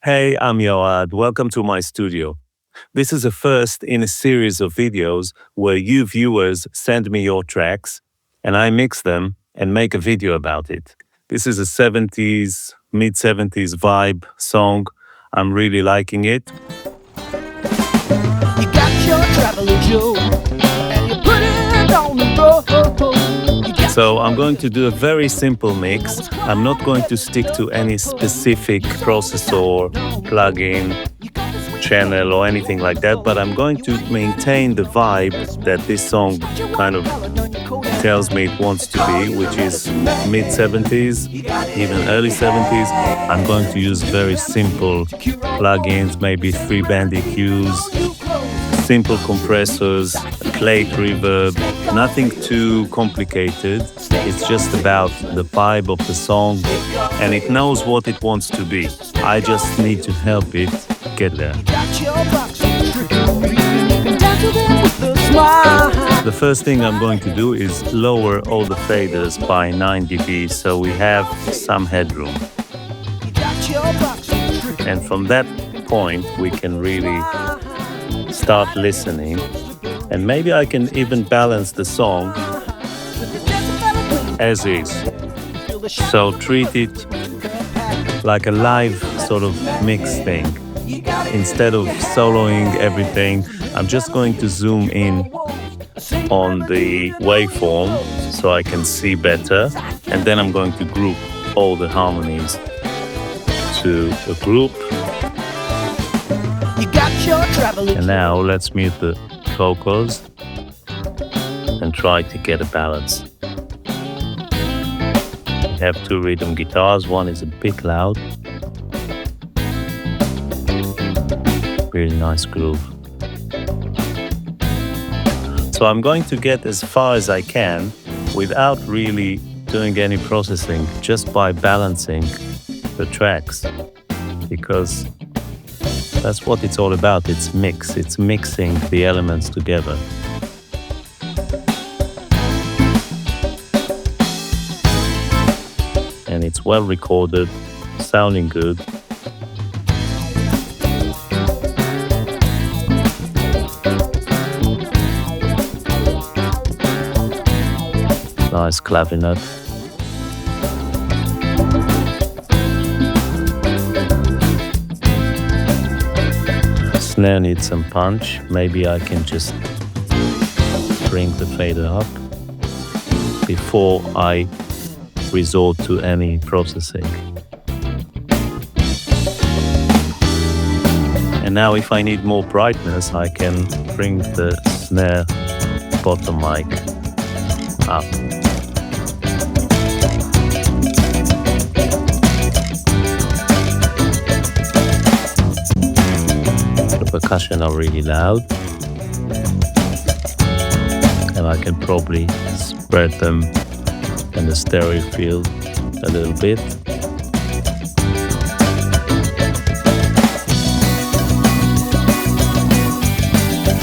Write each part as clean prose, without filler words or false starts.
Hey, I'm Yoad. Welcome to my studio. This is a first in a series of videos where you viewers send me your tracks and I mix them and make a video about it. This is a 70s, mid 70s vibe song. I'm really liking it. You got your traveling Joe, and you put it on the road. So I'm going to do a very simple mix. I'm not going to stick to any specific processor, plugin, channel or anything like that, but I'm going to maintain the vibe that this song kind of tells me it wants to be, which is mid 70s, even early 70s. I'm going to use very simple plugins, maybe 3-band EQs, simple compressors, plate reverb, nothing too complicated. It's just about the vibe of the song and it knows what it wants to be. I just need to help it get there. The first thing I'm going to do is lower all the faders by 9 dB so we have some headroom. And from that point we can really start listening, and maybe I can even balance the song as is. So treat it like a live sort of mix thing. Instead of soloing everything, I'm just going to zoom in on the waveform so I can see better, and then I'm going to group all the harmonies to a group. And now let's mute the vocals and try to get a balance. We have 2 rhythm guitars, one is a bit loud. Really nice groove. So I'm going to get as far as I can without really doing any processing, just by balancing the tracks, because that's what it's all about. It's mixing the elements together. And it's well recorded, sounding good. Nice clavinet. Snare needs some punch. Maybe I can just bring the fader up before I resort to any processing. And now if I need more brightness, I can bring the snare bottom mic up. Percussion are really loud, and I can probably spread them in the stereo field a little bit.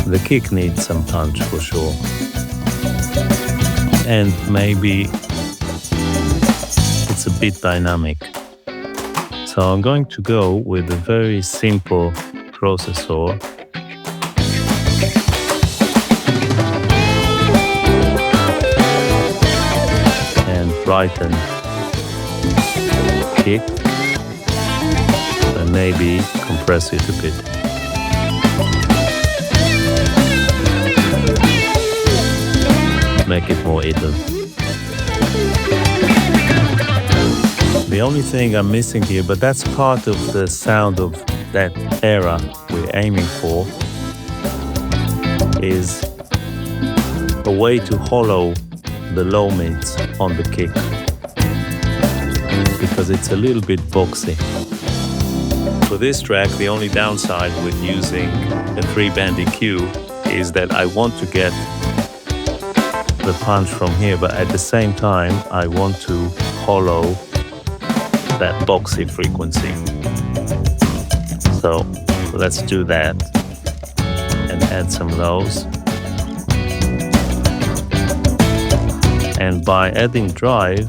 The kick needs some punch for sure, and maybe it's a bit dynamic. So I'm going to go with a very simple processor. And brighten kick and maybe compress it a bit. Make it more even. The only thing I'm missing here, but that's part of the sound of that era we're aiming for, is a way to hollow the low mids on the kick, because it's a little bit boxy. For this track, the only downside with using a 3-band EQ is that I want to get the punch from here, but at the same time I want to hollow that boxy frequency. So let's do that and add some lows. And by adding drive,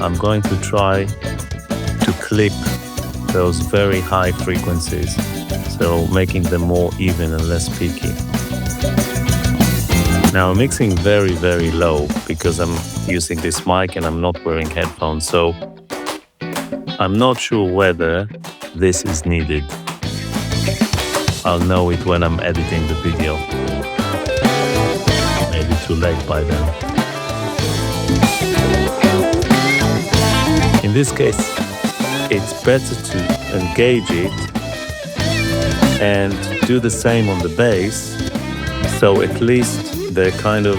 I'm going to try to clip those very high frequencies, so making them more even and less peaky. Now I'm mixing very, very low because I'm using this mic and I'm not wearing headphones, so I'm not sure whether this is needed. I'll know it when I'm editing the video. Maybe too late by then. In this case, it's better to engage it and do the same on the bass, so at least they're kind of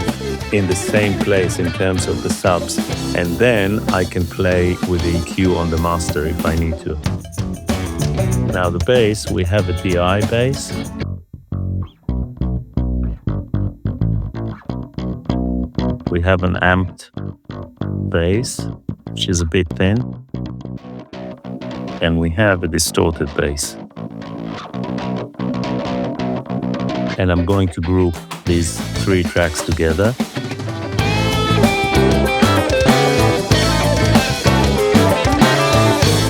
in the same place in terms of the subs, and then I can play with the EQ on the master if I need to. Now the bass, we have a DI bass. We have an amped bass, which is a bit thin. And we have a distorted bass. And I'm going to group these 3 tracks together.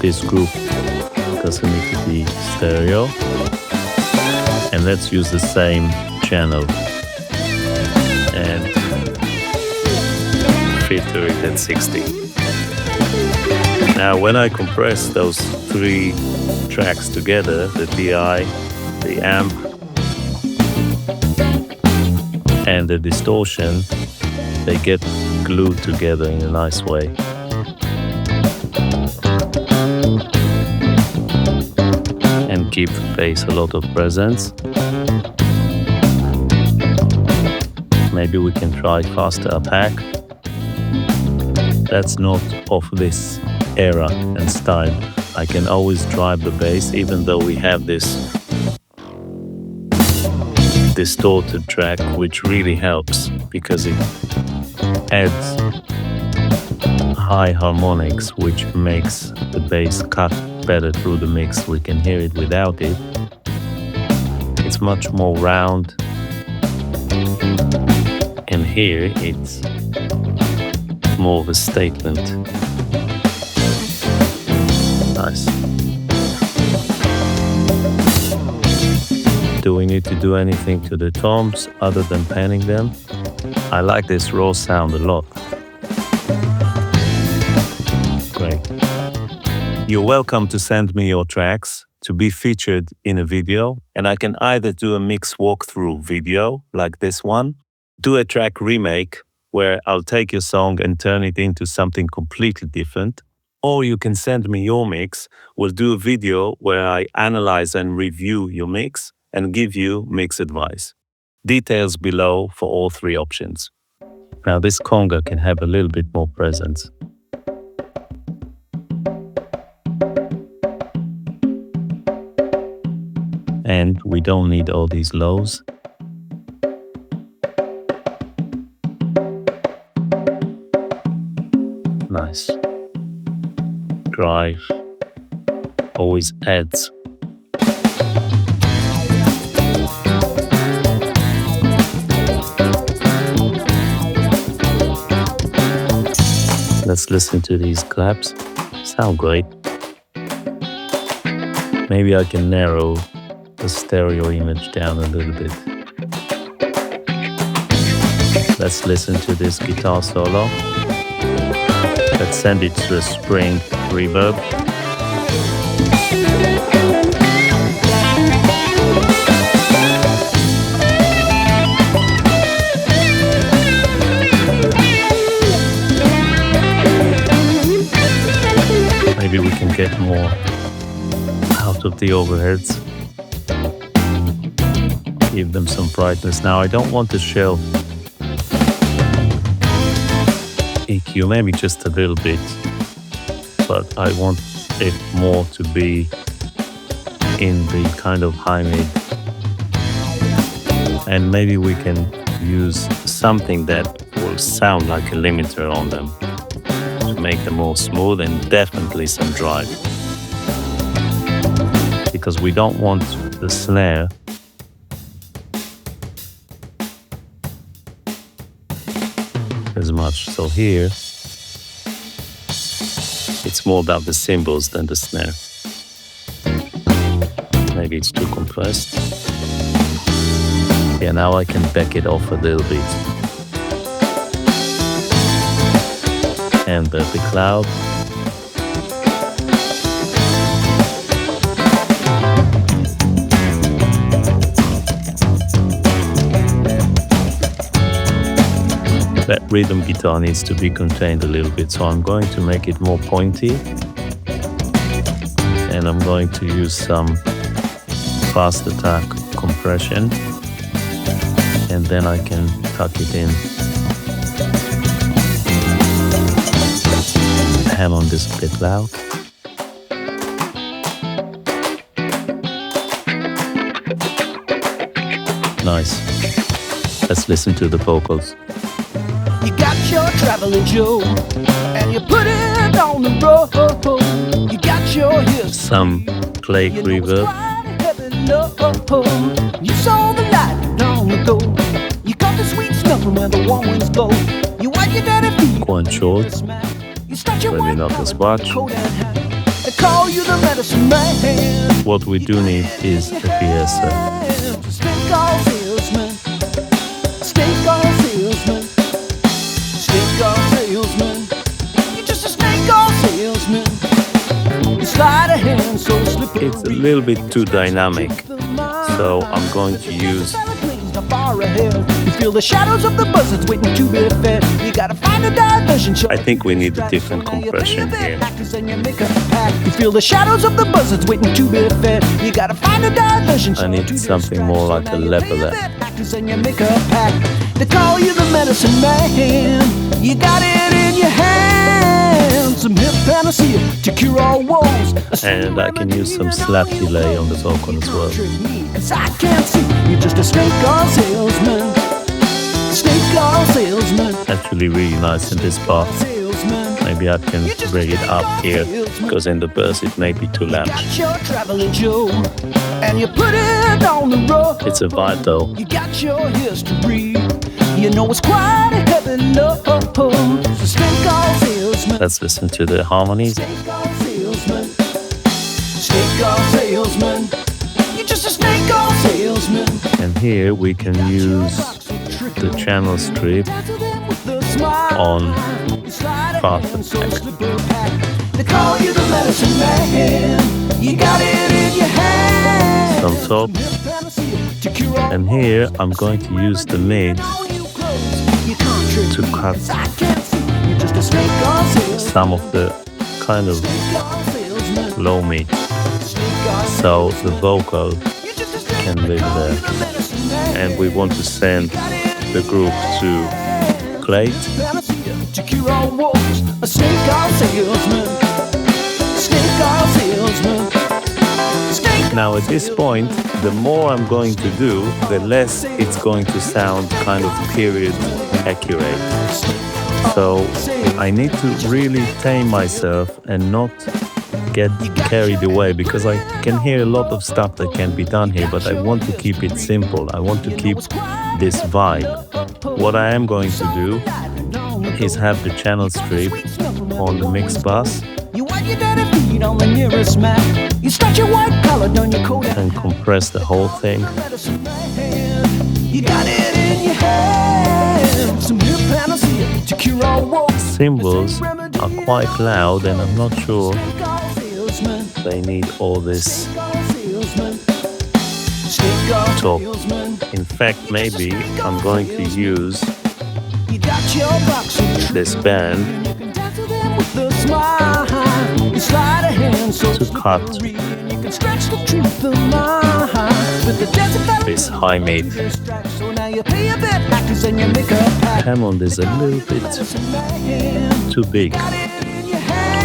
This group doesn't need to be stereo. And let's use the same channel and filter it at 60. Now when I compress those 3 tracks together, the DI, the amp, and the distortion, they get glued together in a nice way. And give bass a lot of presence. Maybe we can try faster attack. That's not of this era and style. I can always drive the bass even though we have this distorted track, which really helps because it adds high harmonics, which makes the bass cut better through the mix. We can hear it without it. It's much more round, and here it's more of a statement. Nice. Do we need to do anything to the toms other than panning them? I like this raw sound a lot. Great. You're welcome to send me your tracks to be featured in a video, and I can either do a mix walkthrough video like this one, do a track remake where I'll take your song and turn it into something completely different, or you can send me your mix. We'll do a video where I analyze and review your mix and give you mix advice. Details below for all 3 options. Now this conga can have a little bit more presence. And we don't need all these lows. Nice. Drive always adds. Let's listen to these claps. Sound great. Maybe I can narrow the stereo image down a little bit. Let's listen to this guitar solo. Let's send it to a spring reverb. Maybe we can get more out of the overheads. Give them some brightness. Now I don't want to shelve EQ, maybe just a little bit, but I want it more to be in the kind of high mid. And maybe we can use something that will sound like a limiter on them to make them more smooth, and definitely some drive. Because we don't want the snare as much. So here, it's more about the cymbals than the snare. maybe it's too compressed. Yeah, now I can back it off a little bit. And the cloud. That rhythm guitar needs to be contained a little bit, so I'm going to make it more pointy. And I'm going to use some fast attack compression. And then I can tuck it in. Ham on this a bit loud. Nice. Let's listen to the vocals. You got your traveling Joe, and you put it on the road. You got your hips. Some Clay reverb. You saw the light long ago. You got the sweet smell from where the warm winds blow. You wipe your dirty feet. Quite short. Maybe not as much. They call you the medicine man. What we do need is a PSA. Snake oil salesman. Snake oil salesman. Snake oil salesman. You're just a snake oil salesman. You slide a hand so slippery. It's a little bit too dynamic, so I'm going to use. You feel the shadows of the buzzards waiting to be fed. You gotta find a diversion. I think we need a different compression here. You feel the shadows of the buzzards waiting to be fed. You gotta find a diversion. I need something more like a leveler. They call you the medicine man. You got it in your hand. Some hip panacea to cure all woes. And I can use some slap delay on the vocal as well. Cause I can't see. You're just a snake oil salesman. Snake oil salesman. Actually really nice in this part. Maybe I can bring it up here, because in the verse it may be too loud. Got your traveling Joe, and you put it on the road. It's a vibe though. You got your history. You know it's quite a heavy load. So snake oil salesman. Let's listen to the harmonies. Snake oil salesman. Snake oil salesman. You're just a snake oil salesman. And here we can use the channel strip on fast attack. They call you the medicine man. You got it in your hand. On top. And here I'm going to use the mid to cut some of the kind of low mid, so the vocal can live there. And we want to send the group to Clay. Now at this point, the more I'm going to do, the less it's going to sound kind of period accurate. So I need to really tame myself and not get carried away, because I can hear a lot of stuff that can be done here, but I want to keep it simple. I want to keep this vibe. What I am going to do is have the channel strip on the mix bus on the nearest map. You stretch your white collar down your coat and compress the whole thing. You got it in your hand. Some new panacea to cure all woes. Cymbals are quite loud, and I'm not sure they need all this top. In fact, maybe I'm going to use this band to cut this high mid. Hammond is a little bit too big.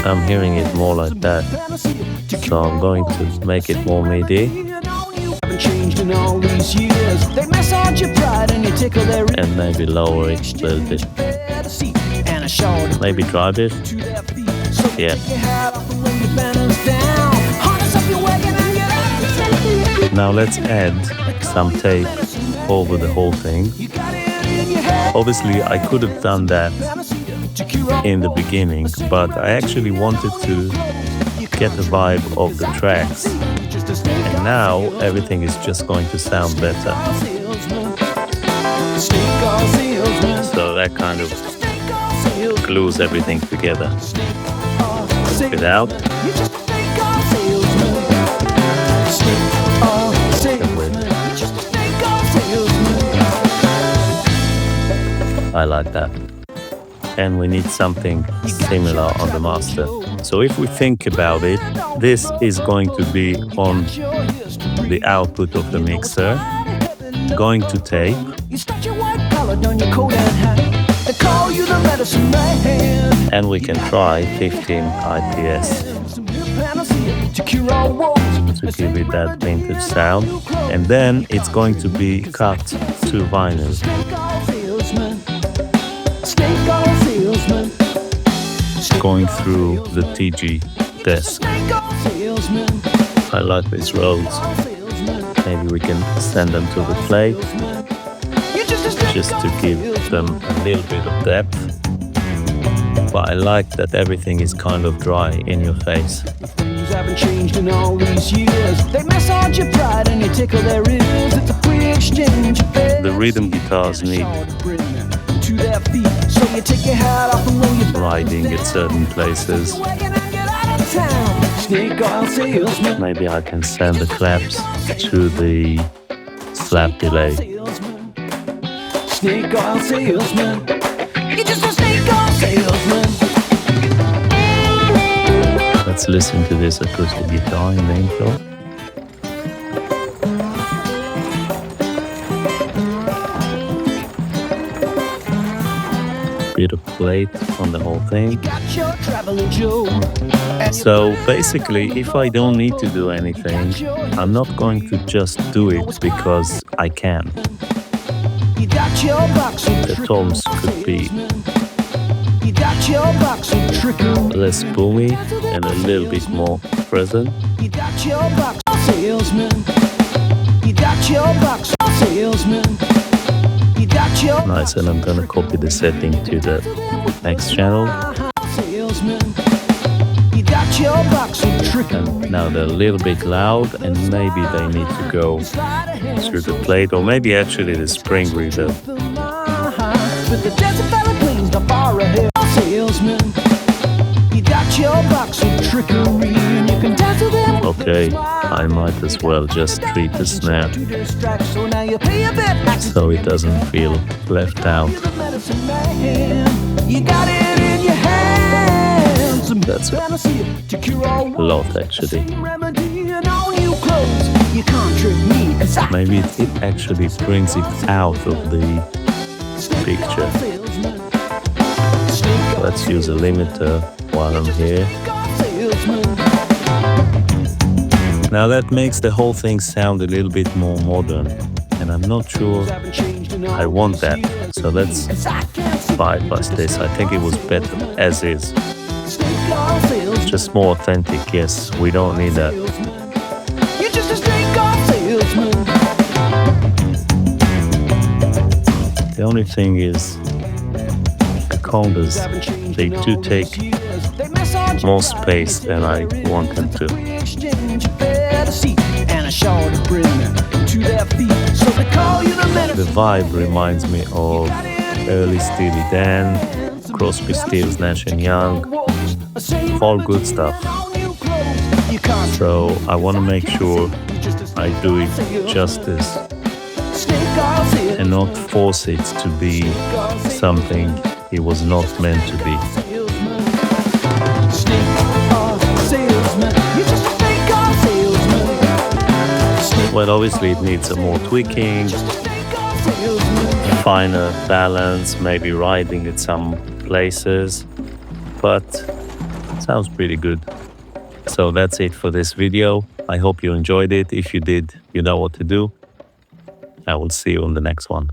I'm hearing it more like that, so I'm going to make it more midi. And maybe lower it a little bit. Maybe drive it. Yeah. Now let's add some tape over the whole thing. Obviously, I could have done that in the beginning, but I actually wanted to get the vibe of the tracks and now everything is just going to sound better. So that kind of glues everything together. Without. I like that. And we need something similar on the master. So if we think about it, this is going to be on the output of the mixer, going to tape. And we can try 15 IPS to give it that vintage sound. And then it's going to be cut to vinyl. Going through the TG desk. I like these roads. Maybe we can send them to the plate just to give them a little bit of depth. But I like that everything is kind of dry in your face. Things haven't changed in all these years. They massage your pride and you tickle their ears. It's a free exchange. The rhythm guitars need to their feet, so you take your hat off and roll your riding at certain places. Maybe I can send the claps to the slap delay. Snake oil salesman, you're just a snake oil salesman. Let's listen to this acoustic guitar in the intro. Bit of plate on the whole thing. So basically, if I don't need to do anything, I'm not going to just do it because I can. The tones could be less boomy and a little bit more present. Nice, and I'm gonna copy the setting to the next channel. And now they're a little bit loud, and maybe they need to go through the plate, or maybe actually the spring reverb. Okay, I might as well just treat the snare so it doesn't feel left out. That's a lot actually. Maybe it actually brings it out of the picture. Let's use a limiter while I'm here. Now that makes the whole thing sound a little bit more modern, and I'm not sure I want that. So let's bypass this. I think it was better as is. Just more authentic, yes, we don't need that. The only thing is, the congas, they do take more space than I want them to. The vibe reminds me of early Steely Dan, Crosby, Stills, Nash & Young, all good stuff. So I want to make sure I do it justice and not force it to be something it was not meant to be. Well, obviously it needs some more tweaking, finer balance, maybe riding at some places, but it sounds pretty good. So that's it for this video. I hope you enjoyed it. If you did, you know what to do. I will see you on the next one.